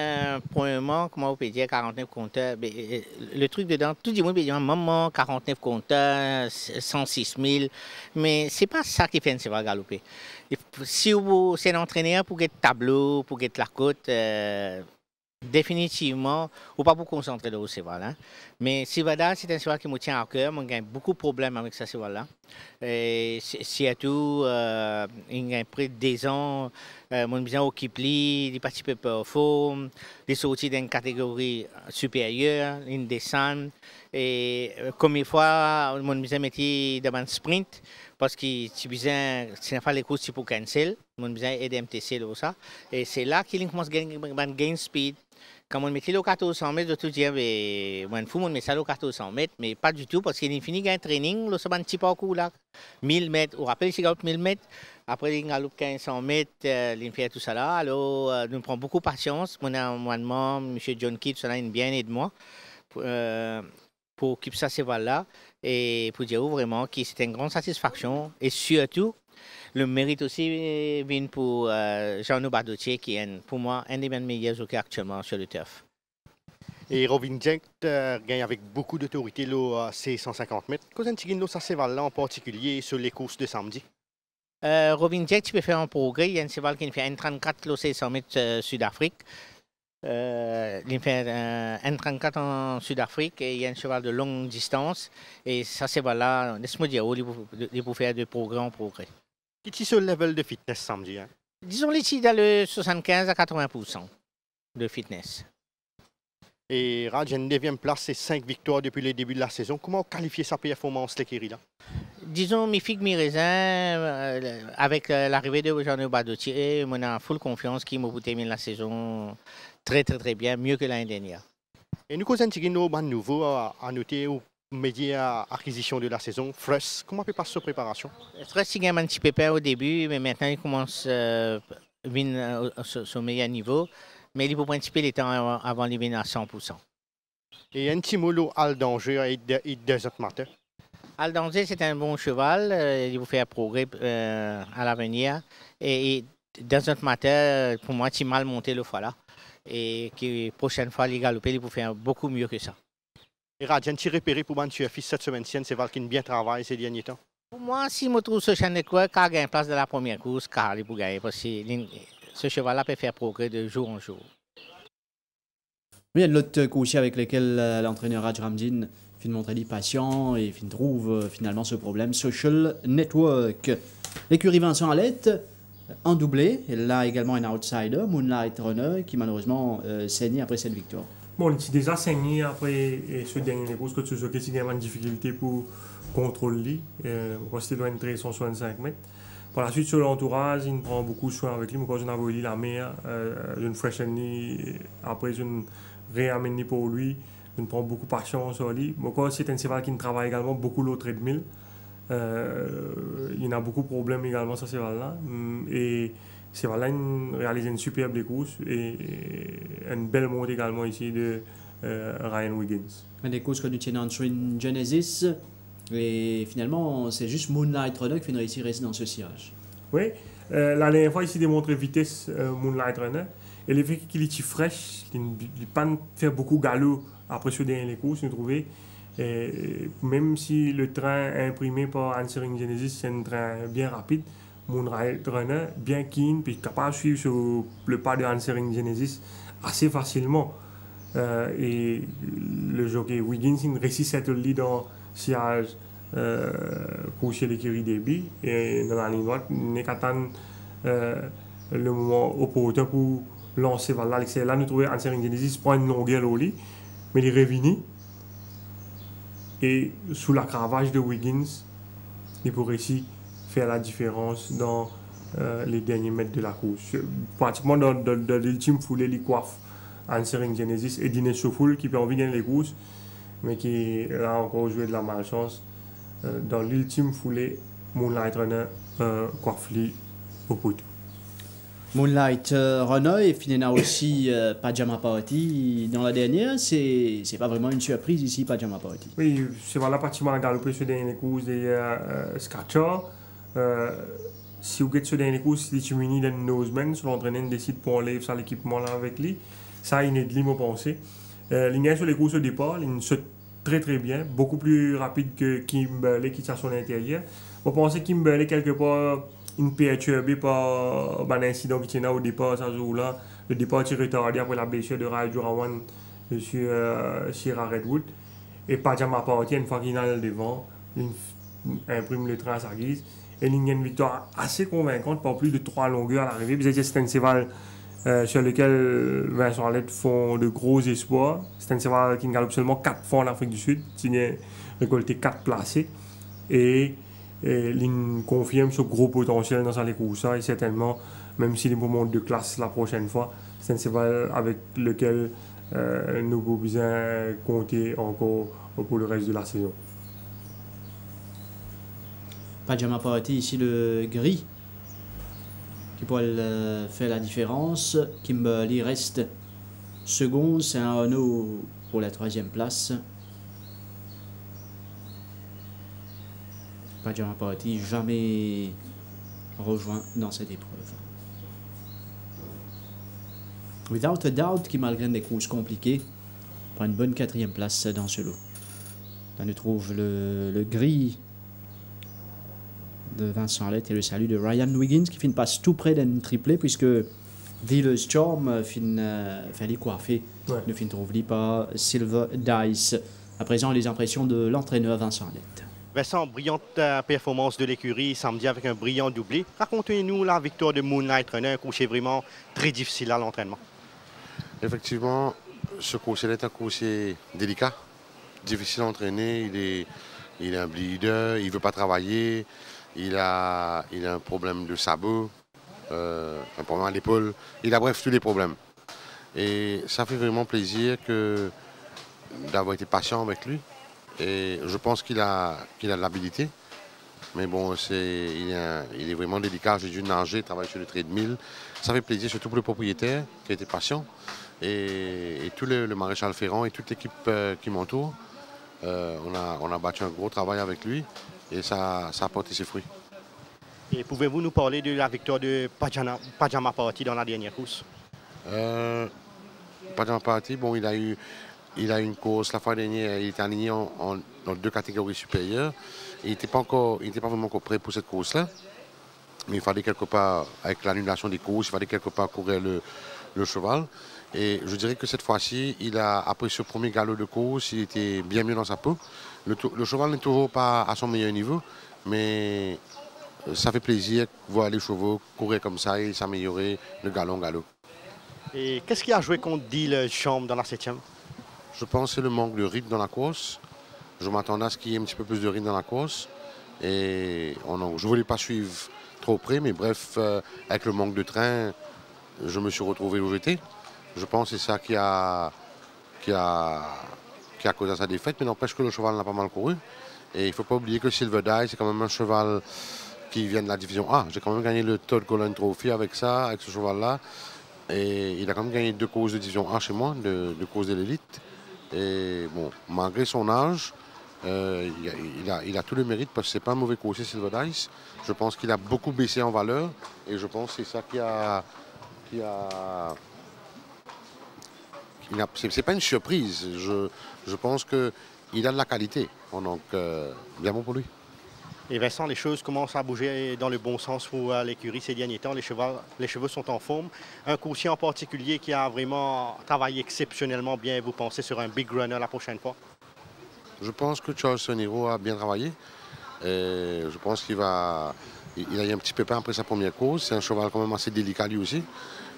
premièrement, comment vous pouvez dire 49 compteurs, le truc dedans, tout le monde peut dire, maman, 49 compteurs, 106 000, mais c'est pas ça qui fait un cheval galoper. Si vous êtes un entraîneur pour get tableau, pour get la côte, définitivement, ou pas vous concentrer dans ce cheval. Hein. Mais Silvada, c'est un cheval qui me tient à cœur. Moi, j'ai beaucoup de problèmes avec ce cheval-là. Surtout, il y a près de 10 ans, mon besoin au Kipli, il participe peu forme, il sorti d'une catégorie supérieure, il descend. Et comme une fois, mon besoin mettait dans un sprint, parce que tu besoin, si pas les courses, pour cancel, mon besoin aider MTC ou ça. Et c'est là qu'il commence à gagner speed. Quand on met le 1400 mètres, de tout dire, on fout, on met ça le 1400 mètres, mais pas du tout, parce qu'il finit un training, c'est un petit parcours là, 1000 mètres, on rappelle qu'il y a 1000 mètres, après il galope 1500 mètres, il fait tout ça là, alors nous prenons beaucoup de patience, mon amendement, M. John Kidd, ça a une bien aide moi, pour occuper ça, ces là. Et pour dire vraiment que c'était une grande satisfaction. Et surtout, le mérite aussi vient pour Jean-Noël Badotier, qui est pour moi un des meilleurs jockeys actuellement sur le turf. Et Robin Jack gagne avec beaucoup d'autorité ces 150 mètres. Qu'est-ce que ça cheval là en particulier sur les courses de samedi? Robin Jack, tu peux faire un progrès. Il y a un cheval qui fait 1,34 kg 600 mètres Sud-Afrique. Il fait 1,34 en Sud-Afrique et il y a un cheval de longue distance. Et ça, cheval-là, laisse-moi dire, il peut faire de progrès en progrès. Qui est sur le level de fitness samedi? Hein? Disons ici dans le 75 à 80% de fitness. Et Raj, une 9e place et 5 victoires depuis le début de la saison. Comment qualifier sa performance, l'écurie là? Disons, mes figues, mes raisins, avec l'arrivée de Jean-Noël Badotier, on a full confiance qu'il m'a terminé la saison très bien, mieux que l'année dernière. Et nous, quand on a nouveau à noter au média acquisition de la saison, Fresh, comment peut passer sa préparation? Fresh, il y a un petit pépin au début, mais maintenant il commence à venir au meilleur niveau. Mais il faut principer les temps avant de venir à 100%. Et un petit mot Al Danger et Desert Matter. Al Danger, c'est un bon cheval. Il vous fait un progrès à l'avenir. Et Desert Matter, pour moi, il mal monté le fois là. Et que la prochaine fois, il galopé, il vous faire beaucoup mieux que ça. Et Radjan, tu repéré pour mon fils cette semaine-ci, c'est Val qui bien travaille ces derniers temps? Pour moi, si je trouve ce cheval qui a une place de la première course, car il peut gagner. Parce que ce cheval-là peut faire progrès de jour en jour. Il y a l'autre coursier avec lequel l'entraîneur Raj Ramdin fin montrer des patients et fin trouve finalement ce problème. Social Network. L'écurie Vincent Alette en doublé. Et là également un outsider, Moonlight Runner, qui malheureusement saignait après cette victoire. Bon, il a déjà saigné après ce dernier course que tu sais qu'il y a une difficulté pour contrôler. C'était loin de 165 mètres. Par la suite, sur l'entourage, il prend beaucoup de soin avec lui. Quand on a volé la mer, une fresh après une réamener pour lui, il prend beaucoup de patience sur lui. C'est un cheval qui travaille également beaucoup l'autre treadmill. Il a beaucoup de problèmes également sur ce cheval-là. Et ce cheval-là réalise une superbe course et une belle montée également ici de Ryan Wiggins. Des courses que nous tenons en Swing Genesis. Et finalement, c'est juste Moonlight Runner qui vient réussir à rester dans ce sillage. Oui, la dernière fois, il démontré vitesse Moonlight Runner. Et le fait qu'il est fraîche, il n'a pas fait beaucoup de galop après ce dernier course, nous trouvons. Même si le train imprimé par Answering Genesis, c'est un train bien rapide, Moonlight Runner, bien keen, puis capable de suivre sur le pas de Answering Genesis assez facilement. Et le jockey Wiggins, il réussit à être dans sillage couché l'écurie débit et dans la ligne droite, il n'est qu'attendre le moment opportun pour lancer vers là. Là, nous trouvons Answering Genesis prend une longueur au lit, mais il est revenu. Et sous la cravache de Wiggins, il peut réussir à faire la différence dans les derniers mètres de la course. Pratiquement dans l'ultime foulée, il coiffe Answering Genesis et Dines Sofoul qui peut envie de gagner les courses, mais qui a encore joué de la malchance. Dans l'ultime foulée, Moonlight Runner coiffe lui au poteau. Moonlight Runner et finalement aussi Pajama Party dans la dernière, c'est pas vraiment une surprise ici, Pajama Party. Oui, c'est voilà pratiquement la galopée sur les courses des Scatchers. Si vous êtes sur les courses, il est muni d'un noseman, sur l'entraîneur décide pour enlever ça l'équipement là avec lui. Ça, il est de l'île, pensé. Il sur les courses au départ, il saute très bien, beaucoup plus rapide que Kimberley qui est à son intérieur. Vous pensez que Kimberley quelque part une perturbée par un incident qui tient au départ, ça jour-là. Le départ est retardé après la blessure de Raju Rawan sur Sierra Redwood. Et Pajama Party, une fois qu'il est le devant, il imprime le train à sa guise. Et il y a une victoire assez convaincante, par plus de 3 longueurs à l'arrivée. C'est un cheval sur lequel Vincent Alette font de gros espoirs. C'est un cheval qui galope seulement 4 fois en Afrique du Sud, qui a récolté 4 placés. Et il confirme ce gros potentiel dans sa course. Et certainement, même s'il est monte de classe la prochaine fois, c'est un cheval avec lequel nous pouvons bien compter encore pour le reste de la saison. Pajama Party, ici le gris, qui pourrait faire la différence. Kimberley reste second, c'est un Renault pour la 3e place. Pajama Party jamais rejoint dans cette épreuve. Without a Doubt, qui malgré des courses compliquées, prend une bonne 4e place dans ce lot. Là, on trouve le gris de Vincent Lett et le salut de Ryan Wiggins qui finit passe tout près d'un triplé puisque Dealer Storm fait les coiffer. Ne finit trouve pas Silver Dice. À présent, les impressions de l'entraîneur Vincent Lett. Vincent, brillante performance de l'écurie samedi avec un brillant doublé. Racontez-nous la victoire de Moonlight Runner, un coursier vraiment très difficile à l'entraînement. Effectivement, ce coursier est un coursier délicat, difficile à entraîner. Il est un leader, il ne veut pas travailler, il a un problème de sabot, un problème à l'épaule. Il a bref tous les problèmes. Et ça fait vraiment plaisir d'avoir été patient avec lui. Et je pense qu'il a de l'habilité. Mais bon, il est vraiment délicat. J'ai dû nager, travailler sur le treadmill. Ça fait plaisir, surtout pour le propriétaire qui a été patient. Et tout le maréchal Ferrand et toute l'équipe qui m'entoure. On a battu un gros travail avec lui et ça a porté ses fruits. Et pouvez-vous nous parler de la victoire de Pajama Party dans la dernière course? Pajama Party, bon, il a eu une course la fois dernière, il était aligné dans 2 catégories supérieures. Il n'était pas vraiment encore prêt pour cette course-là. Mais il fallait quelque part, avec l'annulation des courses, il fallait quelque part courir le cheval. Et je dirais que cette fois-ci, après ce premier galop de course, il était bien mieux dans sa peau. Le cheval n'est toujours pas à son meilleur niveau, mais ça fait plaisir de voir les chevaux courir comme ça et s'améliorer de galop en galop. Et qu'est-ce qui a joué contre Dealer Storm dans la 7e? Je pense que c'est le manque de rythme dans la course. Je m'attendais à ce qu'il y ait un petit peu plus de rythme dans la course. Et je ne voulais pas suivre trop près, mais bref, avec le manque de train, je me suis retrouvé où j'étais. Je pense que c'est ça qui a causé sa défaite, mais n'empêche que le cheval n'a pas mal couru. Et il ne faut pas oublier que Silver Die, c'est quand même un cheval qui vient de la division A. J'ai quand même gagné le Todd Golden Trophy avec ce cheval-là. Et il a quand même gagné 2 courses de division A chez moi, 2 courses de l'élite. Et bon, malgré son âge, il a tout le mérite parce que c'est pas un mauvais coursier Silver Dice. Je pense qu'il a beaucoup baissé en valeur et je pense que c'est ça c'est pas une surprise. Je pense qu'il a de la qualité. Donc, bien bon pour lui. Et Vincent, les choses commencent à bouger dans le bon sens pour l'écurie ces derniers temps. Les chevaux sont en forme. Un coursier en particulier qui a vraiment travaillé exceptionnellement bien, vous pensez, sur un big runner la prochaine fois? Je pense que Charles Sonero a bien travaillé. Et je pense il a eu un petit pépin après sa première course. C'est un cheval quand même assez délicat lui aussi.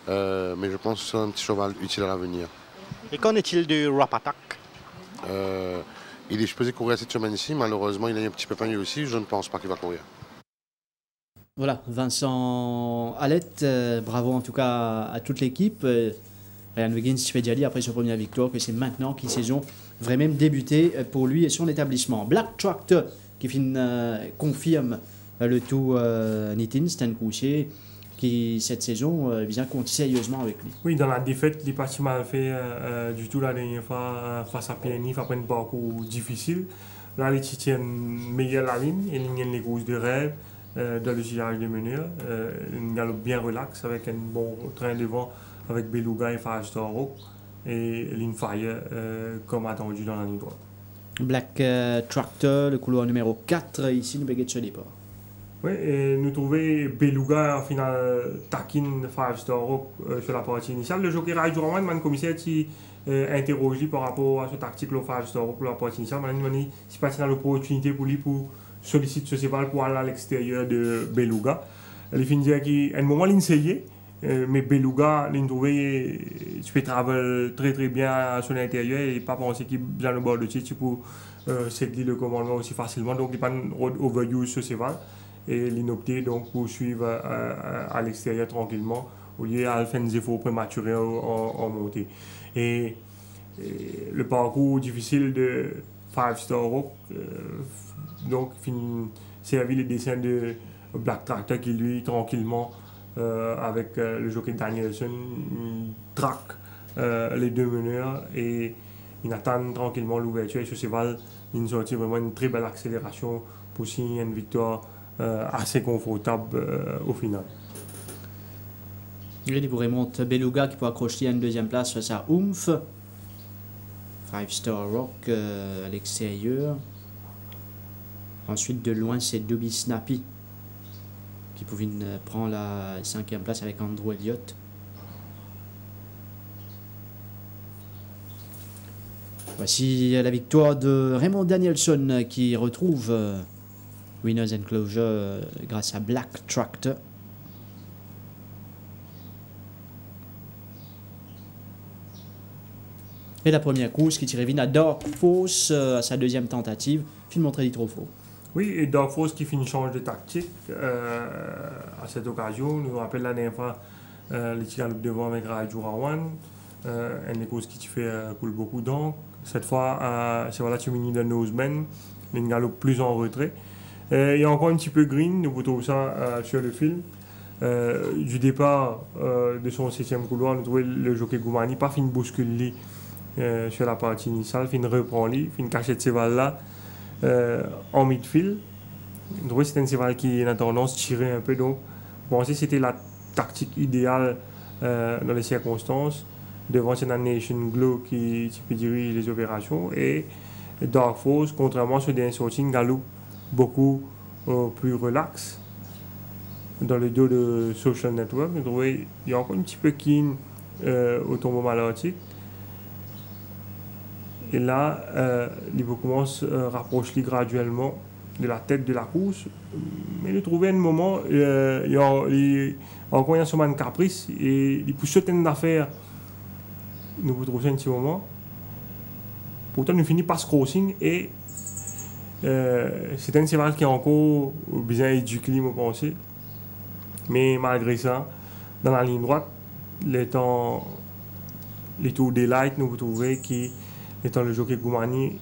Mais je pense que c'est un petit cheval utile à l'avenir. Et qu'en est-il de Rap Attack? Il est supposé courir cette semaine-ci. Malheureusement, il a eu un petit pépin lui aussi. Je ne pense pas qu'il va courir. Voilà, Vincent Alette, bravo en tout cas à toute l'équipe. Ryan Wiggins fait déjà dire après sa première victoire que c'est maintenant qu'une saison va même débuter pour lui et son établissement. Black Tractor qui confirme le tout Nitin, c'est un coursier qui cette saison vient compte sérieusement avec lui. Oui, dans la défaite, il n'est pas si mal fait du tout la dernière fois face à PNF après un parcours difficile. Là, il tient meilleure la ligne, il ligne les courses de rêve dans le tirage des meneurs. Une galope bien relax avec un bon train devant avec Beluga et Firestar Rock et Linfire comme attendu dans la ligne droite. Black Tractor, le couloir numéro 4, ici, nous baguette ce départ. Oui, et nous trouvons Beluga en finale taquine 5-star Rock sur la partie initiale. Le jockey Raj Durand, le commissaire qui interroge par rapport à ce tactique, le 5-star Rock pour la partie initiale. Il m'a dit si pas une opportunité pour lui pour solliciter ce cheval pour aller à l'extérieur de Beluga. Il finit dire qu'à un moment, il essayait, mais Beluga, il trouvait tu peux travailler très très bien à son intérieur et pas penser qu'il vient au bord de titre pour céder le commandement aussi facilement. Donc, il n'y a pas de overuse ce cheval. Et l'inopté donc pour suivre à l'extérieur tranquillement au lieu de faire des efforts prématurés en montée. Et le parcours difficile de 5-star Rock donc servi les dessins de Black Tractor qui lui tranquillement avec le jockey Danielson traque les 2 meneurs et il attend tranquillement l'ouverture et ce cheval il sortit vraiment une très belle accélération pour signer une victoire assez confortable au final. Il vous remonte Beluga qui peut accrocher à une deuxième place face à Oomph. 5 Star Rock à l'extérieur. Ensuite, de loin, c'est Dobby Snappy qui pouvait prendre la 5e place avec Andrew Elliott. Voici la victoire de Raymond Danielson qui retrouve Winners Enclosure grâce à Black Tractor. Et la première course qui tirait à Dark Force à sa deuxième tentative, film montré du trop faux. Oui, et Dark Force qui fait une change de tactique à cette occasion. Nous rappelle la dernière fois les tirs devant avec Raju Rawan, une course qui fait coule beaucoup d'encre. Cette fois, c'est voilà, tu mini de Noseman, une galop plus en retrait. Il y a encore un petit peu green, nous trouvons ça sur le film. Du départ de son 7e couloir, nous trouvons le jockey Goumani pas fin bousculer sur la partie initiale, fin reprend lui, fin cacher de cheval là en midfield. Nous trouvons que c'était un cheval qui a tendance à tirer un peu, donc bon, c'était la tactique idéale dans les circonstances. Devant c'est la Nation Glow qui peut diriger les opérations et Dark Force, contrairement à ce dernier sorting, galop beaucoup plus relax dans le dos de Social Network. Vous trouvez il y a encore un petit peu keen au tombeau malartique. Et là, il commence à rapprocher graduellement de la tête de la course. Mais il trouvait un moment, il y a encore un semaine caprice et il pousse certaines affaires. Nous vous trouvons un petit moment. Pourtant, nous finissons par ce crossing et c'est un cheval qui est encore bien éduqué, je pense. Mais malgré ça, dans la ligne droite, les tours daylight, nous vous trouvez qui, étant le jockey Goumani,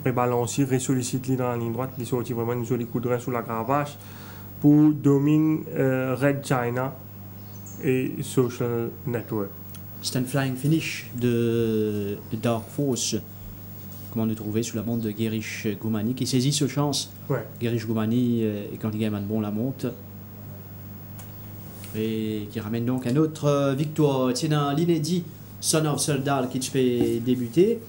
rebalancé, ressollicite dans la ligne droite, il sortit vraiment une jolie coup de rein sous la cravache pour dominer Red China et Social Network. C'est un flying finish de Dark Force. Comment nous trouver sous la montre de Gerish Goumani qui saisit ce chance. Ouais. Gerish Goumani, et quand il gagne bon la monte. Et qui ramène donc une autre victoire. C'est dans l'inédit Son of Soldal qui fait débuter.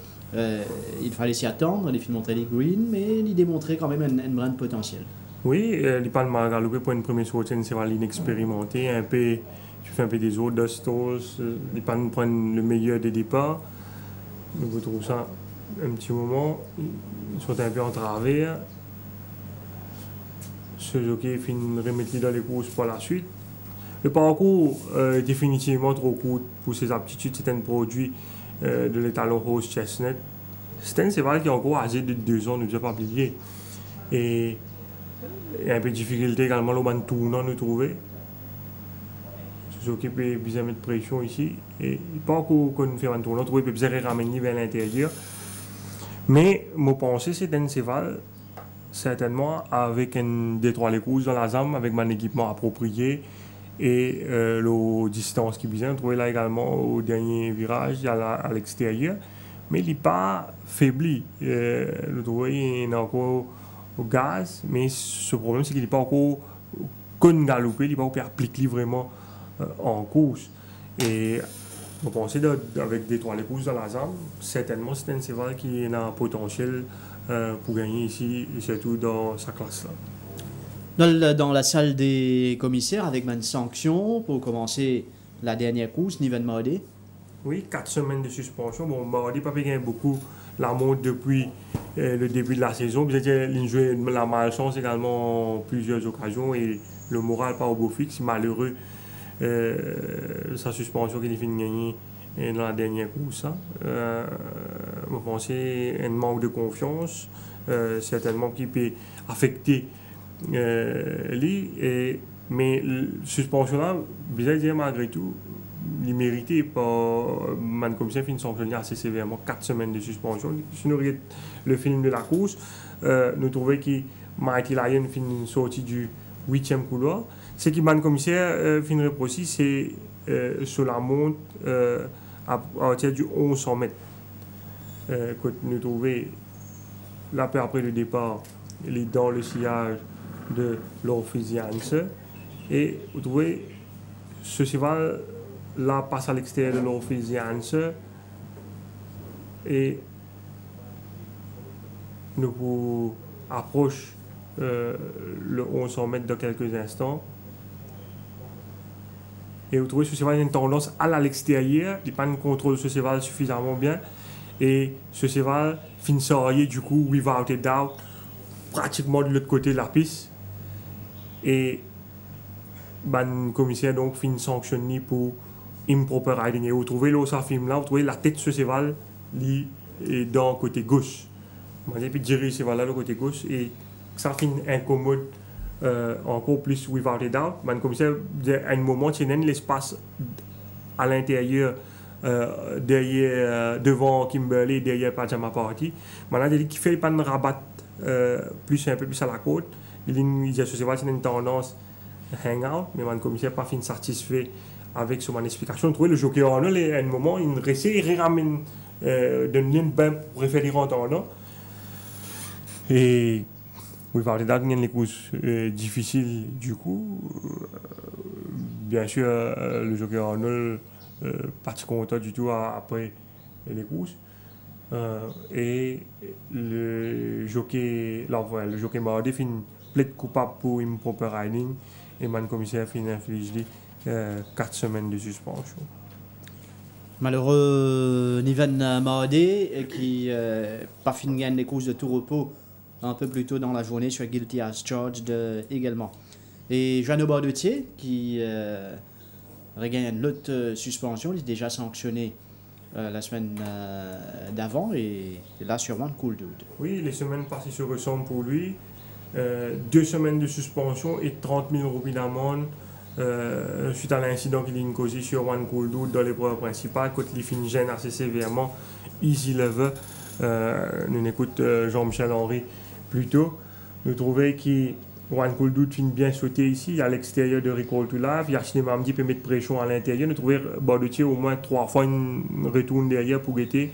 Il fallait s'y attendre, il fait montrer les green, mais il démontrait quand même un brin de potentiel. Oui, il parle mal galopé pour une première sortie, c'est vraiment inexpérimenté, un peu. Tu fais un peu des autres Dustos, il pas nous prendre le meilleur des départs. Donc vous trouvez ça un petit moment, ils sont un peu en travers. Ce jockey finit de remettre dans les courses par la suite. Le parcours est définitivement trop court pour ses aptitudes. C'est un produit de l'étalon Rose Chestnut. C'est un cheval qui est encore âgé de 2 ans, ne nous a pas oublié. Et il y a un peu de difficulté également au ban tournant nous trouver. Qui peut bien mettre pression ici et pas encore qu'on fait un tournant, trouver peut bien ramener vers l'intérieur. Mais mon pensée c'est un cheval certainement avec un détroit les courses dans la zone avec mon équipement approprié et la distance qui vient trouver là également au dernier virage à l'extérieur, mais il n'est pas faibli. Le trouver il est encore au gaz, mais ce problème c'est qu'il n'est pas encore con galopé, il n'est pas encore appliqué vraiment en course. Et on pensait avec des 3 courses dans la zone, certainement c'est un cheval qui a un potentiel pour gagner ici, et surtout dans sa classe-là. Dans la salle des commissaires, avec une sanction pour commencer la dernière course, Niven Maudé. Oui, 4 semaines de suspension. Bon, Maudé n'a pas gagné beaucoup la montre depuis le début de la saison. Il a joué la malchance également en plusieurs occasions et le moral pas au beau fixe, malheureux. Sa suspension qu'il a fini de gagner dans la dernière course. Je pense un manque de confiance, certainement qui peut affecter lui. Mais la suspension là, bizarre dire malgré tout, il méritait par man commissaire fin sanctionné assez sévèrement 4 semaines de suspension. Si nous regardons le film de la course, nous trouvons que Mighty Lion finit sorti du 8e couloir. Ce qui man commissaire fin reproché, c'est sur la montre à partir du 1100 mètres. Que nous trouvons là après le départ il est dans le sillage de l'Orpheus et vous trouvez ce cheval là passe à l'extérieur de l'Orpheus et nous approche le 1100 mètres dans quelques instants. Et vous trouvez ce cheval a une tendance à l'extérieur, il ne contrôle ce cheval suffisamment bien. Et ce cheval finit s'enrayer du coup, without a doubt, pratiquement de l'autre côté de la piste. Et le commissaire donc finit sanctionné pour improper riding. Et vous trouvez là, ça film là, vous trouvez la tête de ce cheval est dans le côté gauche. Et puis dirige ce cheval là, le côté gauche. Et ça finit incommode encore plus without a doubt. Le commissaire, à un moment, il y a l'espace à l'intérieur. Devant Kimberley, derrière Pajama Party. Maintenant, il qui fait pas de rabat un peu plus à la côte. Il y a une tendance hang-out, mais le commissaire n'a pas fini satisfait avec son explication. Trouver le jockey en à un moment, il réussit et ramène d'une ligne bain pour référer en tendant. Et oui, par les dates, il y a les courses difficiles du coup. Bien sûr, le jockey en pas content du tout après les courses. Et le jockey Mardi finit plaide coupable pour improper riding et le commissaire finit infligé 4 semaines de suspension. Malheureux Niven Mardi qui pas fini les courses de tout repos un peu plus tôt dans la journée sur Guilty as Charged également. Et Jeannot Bardetier qui regagne l'autre suspension, il est déjà sanctionné la semaine d'avant et là sur One Cool Dude. Oui, les semaines passées se ressemblent pour lui. 2 semaines de suspension et 30 000 roupies d'amende suite à l'incident qu'il a causé sur One Cool Dude dans l'épreuve principale. Quand il finit gêne assez sévèrement, Easy Lever, nous écoute Jean-Michel Henry plus tôt, nous trouvons qu'il One Cool Dude finit bien sauter ici, à l'extérieur de Recall to Life. Yachine Mamdi peut mettre pression à l'intérieur. Nous trouvons Bardetier au moins 3 fois une retourne derrière pour guetter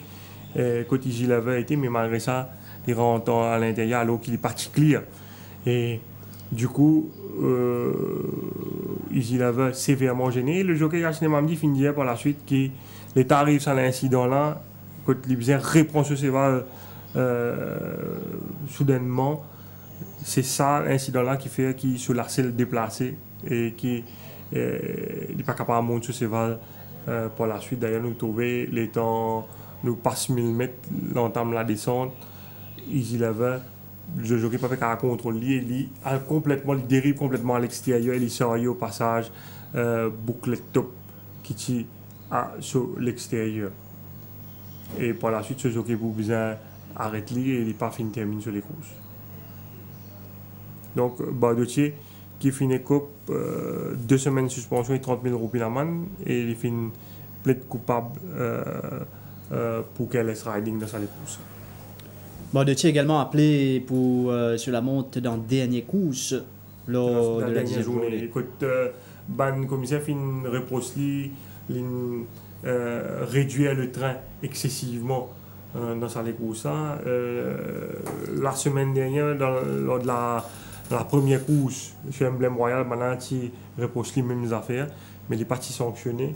quand il avait été, mais malgré ça, il rentre à l'intérieur alors qu'il est parti clear. Et du coup, il avait sévèrement gêné. Le jockey Yachine Mamdi finit par la suite qui l'état arrive à l'incident là, quand l'Ibzien reprend ce cheval soudainement. C'est ça l'incident-là qui fait qu'il se laisse le déplacer et qui n'est pas capable de monter ce cheval par la suite. D'ailleurs, nous trouvons les temps, nous passe 1000 mètres, l'entame la descente, il avait le jockey pas fait qu'à contrôler, il dérive complètement à l'extérieur, il sort au passage, boucle top qui tire sur l'extérieur. Et par la suite, ce jockey pour bien arrêter et il n'est pas fini termine sur les courses. Donc, Bardetier qui finit coupe 2 semaines de suspension et 30 000 roupies d'amende et il finit plaide coupable pour careless riding dans sa course. Bardetier également appelé pour sur la monte dans la dernière course lors de la 10e journée. Quand le commissaire finit reproche réduire le train excessivement dans sa course. La semaine dernière, lors de la première course chez Emblème Royal, maintenant il reproche les mêmes affaires, mais il est parti sanctionné.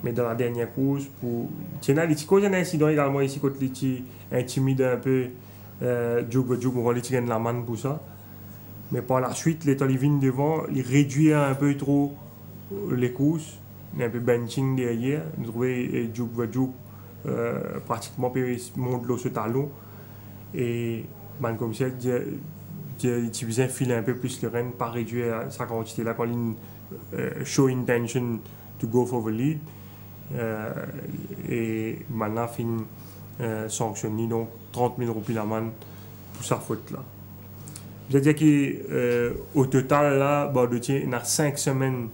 Mais dans la dernière course, il y a un incident également ici, quand il intimide un peu Duke, on va lui tirer de la main pour ça. Mais par la suite, les Tolivines devant, il réduit un peu trop les courses, il y a un peu benching derrière. Nous trouvons Duke pratiquement monte l'eau sur talon. Et le commissaire il file un peu plus le renne, pas réduire sa quantité là quand il show intention to go for the lead. Et maintenant finit sanctionné donc 30 000 roupies l'amende pour sa faute là. Je veux dire qu'au total là, Bardetier a 5 semaines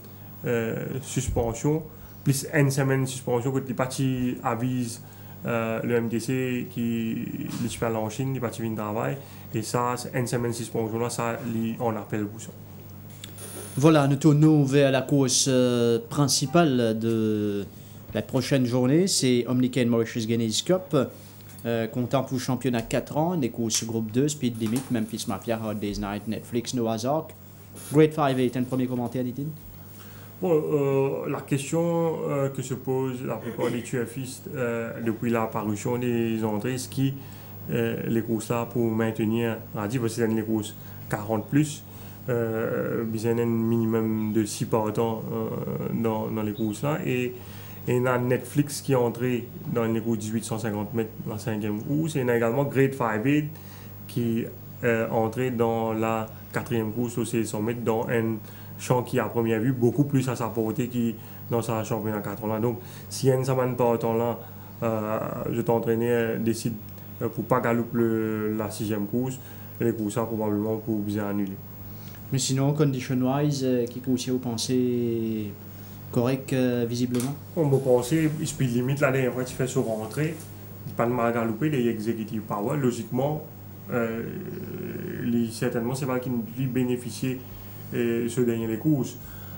suspension plus une semaine de suspension quand les partis avisent le MDC qui est en Chine, les partis viennent travail et ça une semaine de suspension là, ça on appelle pour ça. Voilà, nous tournons vers la course principale de la prochaine journée, c'est Omnicane Mauritius Guineas Cup. comptant pour le championnat 4 ans, des courses groupe 2, Speed Limit, Memphis Mafia, Hard Day's Night, Netflix, Noah's Ark. Grade 5 est un premier commentaire, Nitin? Bon, la question que se pose la plupart des tuefistes depuis l'apparition des entrées ski, les courses là pour maintenir, on a dit que c'est les courses 40 plus, besoin un minimum de 6 partants dans les courses là. Et il y a Netflix qui est entré dans les courses 1850 mètres dans la 5e course. Et il y a également Grade 5 qui est entré dans la 4e course aussi 100 mètres dans un champ qui, à première vue, beaucoup plus à sa portée que dans sa championnat 4 ans là. Donc, si un semaine par temps là, je t'entraîner, décide pour pas galoper la 6e course, les courses là, probablement pour bien annuler. Mais sinon, condition-wise, qui course vous pensez correct visiblement? On peut penser, speed limit, la dernière fois tu fais sur rentrée, pas de mal galoper, les executive power, logiquement, certainement, c'est pas qu'il bénéficier ce dernier les courses.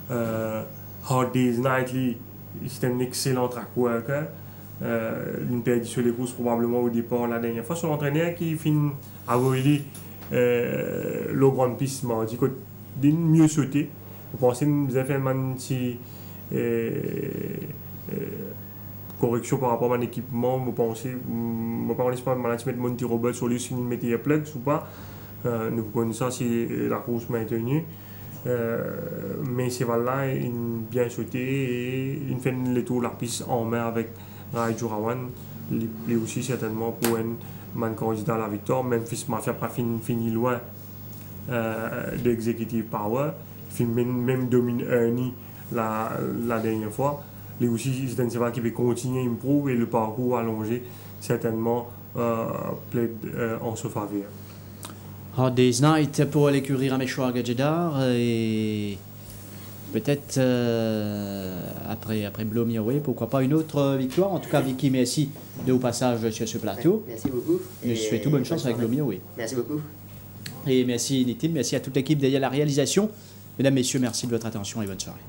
Hard Day's Night, c'est un excellent track worker. Une période sur les courses probablement au départ la dernière fois. Son entraîneur qui finit à voler le grand piste m'a dit qu'il mieux sauter. Je pense que nous avons fait un petit correction par rapport à mon équipement. Je pense que je pas mal mettre Monty Roberts sur lui si nous mettons un plug ou pas. Nous connaissons ça si la course maintenue. Mais c'est là, il bien sauté et il fait le tour de la piste en main avec Rai Jurawan. Il est aussi certainement pour un candidat à la victoire. Memphis Mafia n'a pas fini loin de Executive Power. Il même domine Ernie la dernière fois. Il aussi c'est un cheval qui va continuer à improve et le parcours allongé certainement plaide en sa faveur. Hard Day's Night pour l'écurie Rameshwar Gadjedar et peut-être après Blow Me Away, pourquoi pas une autre victoire. En tout cas, Vicky, merci de au passage sur ce plateau. Merci beaucoup. Je souhaite tout bonne chance avec Blow Me Away. Merci beaucoup. Et merci Nitin, merci à toute l'équipe derrière la réalisation. Mesdames, Messieurs, merci de votre attention et bonne soirée.